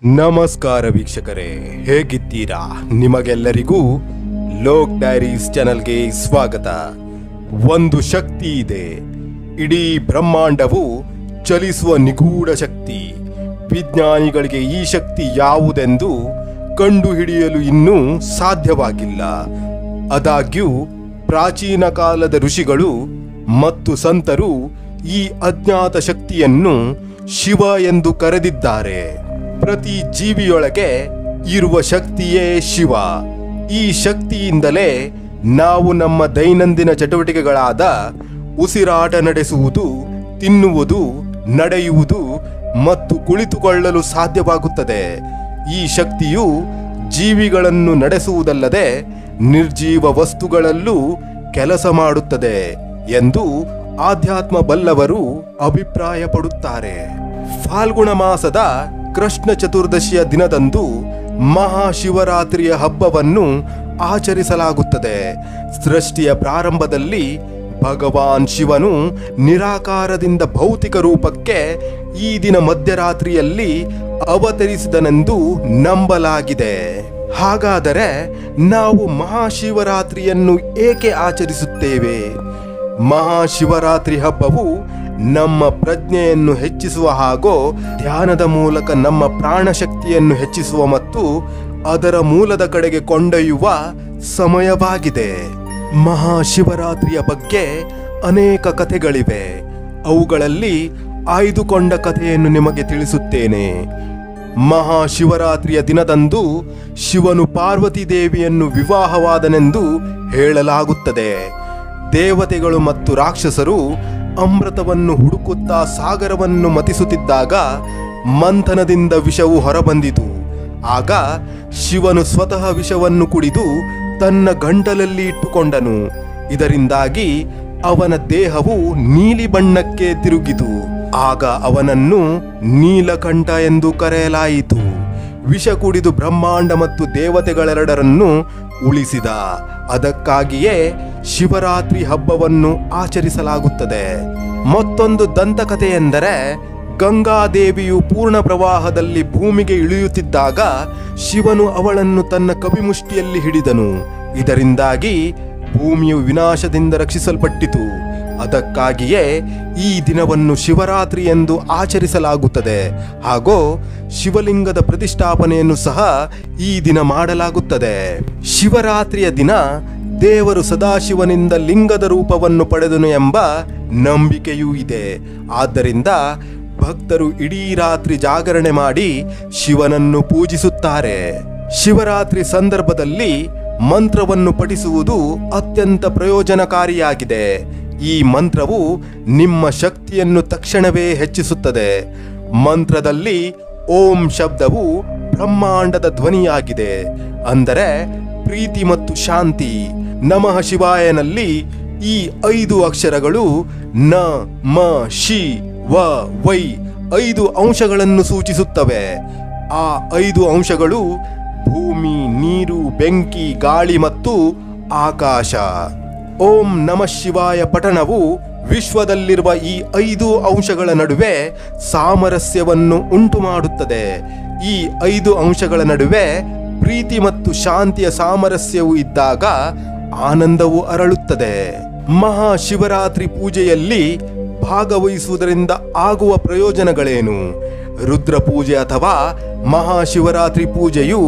ನಮಸ್ಕಾರ ವೀಕ್ಷಕರೇ, ಹೇಗಿದ್ದೀರಾ? ನಿಮಗೆಲ್ಲರಿಗೂ ಲೋಕ್ ಡೈರೀಸ್ ಚಾನೆಲ್ಗೆ ಸ್ವಾಗತ. ಒಂದು ಶಕ್ತಿ ಇದೆ, ಇಡೀ ಬ್ರಹ್ಮಾಂಡವು ಚಲಿಸುವ ನಿಗೂಢ ಶಕ್ತಿ. ವಿಜ್ಞಾನಿಗಳಿಗೆ ಈ ಶಕ್ತಿ ಯಾವುದೆಂದು ಕಂಡುಹಿಡಿಯಲು ಇನ್ನೂ ಸಾಧ್ಯವಾಗಿಲ್ಲ. ಆದಾಗ್ಯೂ ಪ್ರಾಚೀನ ಕಾಲದ ಋಷಿಗಳು ಮತ್ತು ಸಂತರು ಈ ಅಜ್ಞಾತ ಶಕ್ತಿಯನ್ನು ಶಿವ ಎಂದು ಕರೆದಿದ್ದಾರೆ. ಪ್ರತಿ ಜೀವಿಯೊಳಗೆ ಇರುವ ಶಕ್ತಿಯೇ ಶಿವ. ಈ ಶಕ್ತಿಯಿಂದಲೇ ನಾವು ನಮ್ಮ ದೈನಂದಿನ ಚಟುವಟಿಕೆಗಳಾದ ಉಸಿರಾಟ ನಡೆಸುವುದು, ತಿನ್ನುವುದು, ನಡೆಯುವುದು ಮತ್ತು ಕುಳಿತುಕೊಳ್ಳಲು ಸಾಧ್ಯವಾಗುತ್ತದೆ. ಈ ಶಕ್ತಿಯು ಜೀವಿಗಳನ್ನು ನಡೆಸುವುದಲ್ಲದೆ ನಿರ್ಜೀವ ವಸ್ತುಗಳಲ್ಲೂ ಕೆಲಸ ಮಾಡುತ್ತದೆ ಎಂದು ಆಧ್ಯಾತ್ಮ ಬಲ್ಲವರು ಅಭಿಪ್ರಾಯಪಡುತ್ತಾರೆ. ಫಾಲ್ಗುಣ ಮಾಸದ ಕೃಷ್ಣ ಚತುರ್ದಶಿಯ ದಿನದಂದು ಮಹಾಶಿವರಾತ್ರಿಯ ಹಬ್ಬವನ್ನು ಆಚರಿಸಲಾಗುತ್ತದೆ. ಸೃಷ್ಟಿಯ ಪ್ರಾರಂಭದಲ್ಲಿ ಭಗವಾನ್ ಶಿವನು ನಿರಾಕಾರದಿಂದ ಭೌತಿಕ ರೂಪಕ್ಕೆ ಈ ದಿನ ಮಧ್ಯರಾತ್ರಿಯಲ್ಲಿ ಅವತರಿಸಿದನೆಂದು ನಂಬಲಾಗಿದೆ. ಹಾಗಾದರೆ ನಾವು ಮಹಾಶಿವರಾತ್ರಿಯನ್ನು ಏಕೆ ಆಚರಿಸುತ್ತೇವೆ? ಮಹಾಶಿವರಾತ್ರಿ ಹಬ್ಬವು ನಮ್ಮ ಪ್ರಜ್ಞೆಯನ್ನು ಹೆಚ್ಚಿಸುವ ಹಾಗೂ ಧ್ಯಾನದ ಮೂಲಕ ನಮ್ಮ ಪ್ರಾಣಶಕ್ತಿಯನ್ನು ಹೆಚ್ಚಿಸುವ ಮತ್ತು ಅದರ ಮೂಲದ ಕಡೆಗೆ ಕೊಂಡೊಯ್ಯುವ ಸಮಯವಾಗಿದೆ. ಮಹಾಶಿವರಾತ್ರಿಯ ಬಗ್ಗೆ ಅನೇಕ ಕಥೆಗಳಿವೆ. ಅವುಗಳಲ್ಲಿ ಆಯ್ದುಕೊಂಡ ಕಥೆಯನ್ನು ನಿಮಗೆ ತಿಳಿಸುತ್ತೇನೆ. ಮಹಾಶಿವರಾತ್ರಿಯ ದಿನದಂದು ಶಿವನು ಪಾರ್ವತಿ ದೇವಿಯನ್ನು ವಿವಾಹವಾದನೆಂದು ಹೇಳಲಾಗುತ್ತದೆ. ದೇವತೆಗಳು ಮತ್ತು ರಾಕ್ಷಸರು ಅಮೃತವನ್ನು ಹುಡುಕುತ್ತಾ ಸಾಗರವನ್ನು ಮತಿಸುತ್ತಿದ್ದಾಗ ಮಂಥನದಿಂದ ವಿಷವು ಹೊರಬಂದಿತು. ಆಗ ಶಿವನು ಸ್ವತಃ ವಿಷವನ್ನು ಕುಡಿದು ತನ್ನ ಗಂಟಲಲ್ಲಿ ಇಟ್ಟುಕೊಂಡನು. ಇದರಿಂದಾಗಿ ಅವನ ದೇಹವು ನೀಲಿ ಬಣ್ಣಕ್ಕೆ ತಿರುಗಿತು. ಆಗ ಅವನನ್ನು ನೀಲಕಂಠ ಎಂದು ಕರೆಯಲಾಯಿತು. ವಿಷ ಕುಡಿದು ಬ್ರಹ್ಮಾಂಡ ಮತ್ತು ದೇವತೆಗಳೆರಡರನ್ನು ಉಳಿಸಿದ. ಅದಕ್ಕಾಗಿಯೇ ಶಿವರಾತ್ರಿ ಹಬ್ಬವನ್ನು ಆಚರಿಸಲಾಗುತ್ತದೆ. ಮತ್ತೊಂದು ದಂತಕಥೆ ಎಂದರೆ, ಗಂಗಾದೇವಿಯು ಪೂರ್ಣ ಪ್ರವಾಹದಲ್ಲಿ ಭೂಮಿಗೆ ಇಳಿಯುತ್ತಿದ್ದಾಗ ಶಿವನು ಅವಳನ್ನು ತನ್ನ ಕಪಿಮುಷ್ಟಿಯಲ್ಲಿ ಹಿಡಿದನು. ಇದರಿಂದಾಗಿ ಭೂಮಿಯು ವಿನಾಶದಿಂದ ರಕ್ಷಿಸಲ್ಪಟ್ಟಿತು. ಅದಕ್ಕಾಗಿಯೇ ಈ ದಿನವನ್ನು ಶಿವರಾತ್ರಿ ಎಂದು ಆಚರಿಸಲಾಗುತ್ತದೆ. ಹಾಗೂ ಶಿವಲಿಂಗದ ಪ್ರತಿಷ್ಠಾಪನೆಯನ್ನು ಸಹ ಈ ದಿನ ಮಾಡಲಾಗುತ್ತದೆ. ಶಿವರಾತ್ರಿಯ ದಿನ ದೇವರು ಸದಾಶಿವನಿಂದ ಲಿಂಗದ ರೂಪವನ್ನು ಪಡೆದನು ಎಂಬ ನಂಬಿಕೆಯೂ ಇದೆ. ಆದ್ದರಿಂದ ಭಕ್ತರು ಇಡೀ ರಾತ್ರಿ ಜಾಗರಣೆ ಮಾಡಿ ಶಿವನನ್ನು ಪೂಜಿಸುತ್ತಾರೆ. ಶಿವರಾತ್ರಿ ಸಂದರ್ಭದಲ್ಲಿ ಮಂತ್ರವನ್ನು ಪಠಿಸುವುದು ಅತ್ಯಂತ ಪ್ರಯೋಜನಕಾರಿಯಾಗಿದೆ. ಈ ಮಂತ್ರವು ನಿಮ್ಮ ಶಕ್ತಿಯನ್ನು ತಕ್ಷಣವೇ ಹೆಚ್ಚಿಸುತ್ತದೆ. ಮಂತ್ರದಲ್ಲಿ ಓಂ ಶಬ್ದವು ಬ್ರಹ್ಮಾಂಡದ ಧ್ವನಿಯಾಗಿದೆ, ಅಂದರೆ ಪ್ರೀತಿ ಮತ್ತು ಶಾಂತಿ. ನಮಃ ಶಿವಾಯನಲ್ಲಿ ಈ 5 ಅಕ್ಷರಗಳು ನ, ಮ, ಶಿ, ವ, ವೈ 5 ಅಂಶಗಳನ್ನು ಸೂಚಿಸುತ್ತವೆ. ಆ 5 ಅಂಶಗಳು ಭೂಮಿ, ನೀರು, ಬೆಂಕಿ, ಗಾಳಿ ಮತ್ತು ಆಕಾಶ. ಓಂ ನಮಃ ಶಿವಾಯ ಪಠಣವು ವಿಶ್ವದಲ್ಲಿರುವ ಈ 5 ಅಂಶಗಳ ನಡುವೆ ಸಾಮರಸ್ಯವನ್ನು ಉಂಟು ಮಾಡುತ್ತದೆ. ಈ 5 ಅಂಶಗಳ ನಡುವೆ ಪ್ರೀತಿ ಮತ್ತು ಶಾಂತಿಯ ಸಾಮರಸ್ಯವು ಇದ್ದಾಗ ಆನಂದವು ಅರಳುತ್ತದೆ. ಮಹಾಶಿವರಾತ್ರಿ ಪೂಜೆಯಲ್ಲಿ ಭಾಗವಹಿಸುವುದರಿಂದ ಆಗುವ ಪ್ರಯೋಜನಗಳೇನು? ರುದ್ರ ಪೂಜೆ ಅಥವಾ ಮಹಾಶಿವರಾತ್ರಿ ಪೂಜೆಯು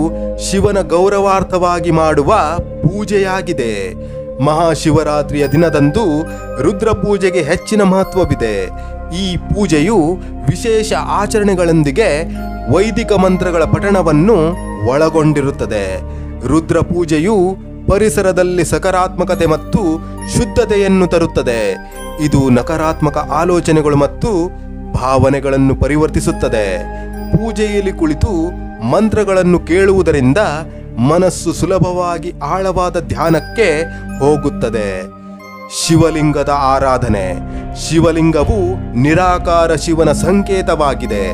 ಶಿವನ ಗೌರವಾರ್ಥವಾಗಿ ಮಾಡುವ ಪೂಜೆಯಾಗಿದೆ. ಮಹಾಶಿವರಾತ್ರಿಯ ದಿನದಂದು ರುದ್ರ ಪೂಜೆಗೆ ಹೆಚ್ಚಿನ ಮಹತ್ವವಿದೆ. ಈ ಪೂಜೆಯು ವಿಶೇಷ ಆಚರಣೆಗಳೊಂದಿಗೆ ವೈದಿಕ ಮಂತ್ರಗಳ ಪಠಣವನ್ನು ಒಳಗೊಂಡಿರುತ್ತದೆ. ರುದ್ರ ಪೂಜೆಯು ಪರಿಸರದಲ್ಲಿ ಸಕಾರಾತ್ಮಕತೆ ಮತ್ತು ಶುದ್ಧತೆಯನ್ನು ತರುತ್ತದೆ. ಇದು ನಕಾರಾತ್ಮಕ ಆಲೋಚನೆಗಳು ಮತ್ತು ಭಾವನೆಗಳನ್ನು ಪರಿವರ್ತಿಸುತ್ತದೆ. ಪೂಜೆಯಲ್ಲಿ ಕುಳಿತು ಮಂತ್ರಗಳನ್ನು ಕೇಳುವುದರಿಂದ ಮನಸ್ಸು ಸುಲಭವಾಗಿ ಆಳವಾದ ಧ್ಯಾನಕ್ಕೆ ಹೋಗುತ್ತದೆ. ಶಿವಲಿಂಗದ ಆರಾಧನೆ. ಶಿವಲಿಂಗವು ನಿರಾಕಾರ ಶಿವನ ಸಂಕೇತವಾಗಿದೆ.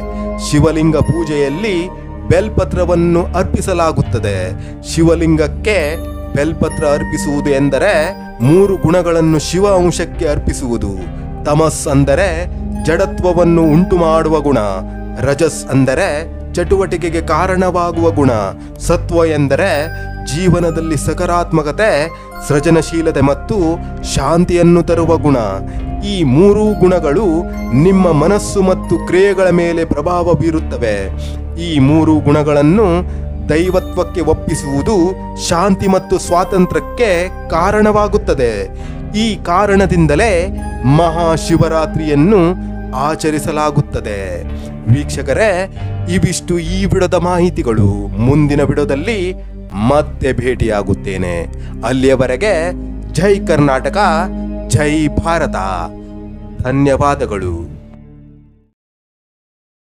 ಶಿವಲಿಂಗ ಪೂಜೆಯಲ್ಲಿ ಬೆಲ್ಪತ್ರವನ್ನು ಅರ್ಪಿಸಲಾಗುತ್ತದೆ. ಶಿವಲಿಂಗಕ್ಕೆ ಬೆಲ್ಪತ್ರ ಅರ್ಪಿಸುವುದು ಎಂದರೆ 3 ಗುಣಗಳನ್ನು ಶಿವ ಅಂಶಕ್ಕೆ ಅರ್ಪಿಸುವುದು. ತಮಸ್ ಅಂದರೆ ಜಡತ್ವವನ್ನು ಉಂಟು ಮಾಡುವ ಗುಣ, ರಜಸ್ ಅಂದರೆ ಚಟುವಟಿಕೆಗೆ ಕಾರಣವಾಗುವ ಗುಣ. ಸತ್ವ ಎಂದರೆ ಜೀವನದಲ್ಲಿ ಸಕಾರಾತ್ಮಕತೆ, ಸೃಜನಶೀಲತೆ ಮತ್ತು ಶಾಂತಿಯನ್ನು ತರುವ ಗುಣ. ಈ ಮೂರೂ ಗುಣಗಳು ನಿಮ್ಮ ಮನಸ್ಸು ಮತ್ತು ಕ್ರಿಯೆಗಳ ಮೇಲೆ ಪ್ರಭಾವ ಬೀರುತ್ತವೆ. ಈ ಮೂರು ಗುಣಗಳನ್ನು ದೈವತ್ವಕ್ಕೆ ಒಪ್ಪಿಸುವುದು ಶಾಂತಿ ಮತ್ತು ಸ್ವಾತಂತ್ರ್ಯಕ್ಕೆ ಕಾರಣವಾಗುತ್ತದೆ. ಈ ಕಾರಣದಿಂದಲೇ ಮಹಾಶಿವರಾತ್ರಿಯನ್ನು ಆಚರಿಸಲಾಗುತ್ತದೆ. ವೀಕ್ಷಕರೇ, ಇವಿಷ್ಟು ಈ ವಿಡಿಯೋದ ಮಾಹಿತಿಗಳು. ಮುಂದಿನ ವಿಡಿಯೋದಲ್ಲಿ ಮತ್ತೆ ಭೇಟಿಯಾಗುತ್ತೇನೆ. ಅಲ್ಲಿಯವರೆಗೆ ಜೈ ಕರ್ನಾಟಕ, ಜೈ ಭಾರತ. ಧನ್ಯವಾದಗಳು.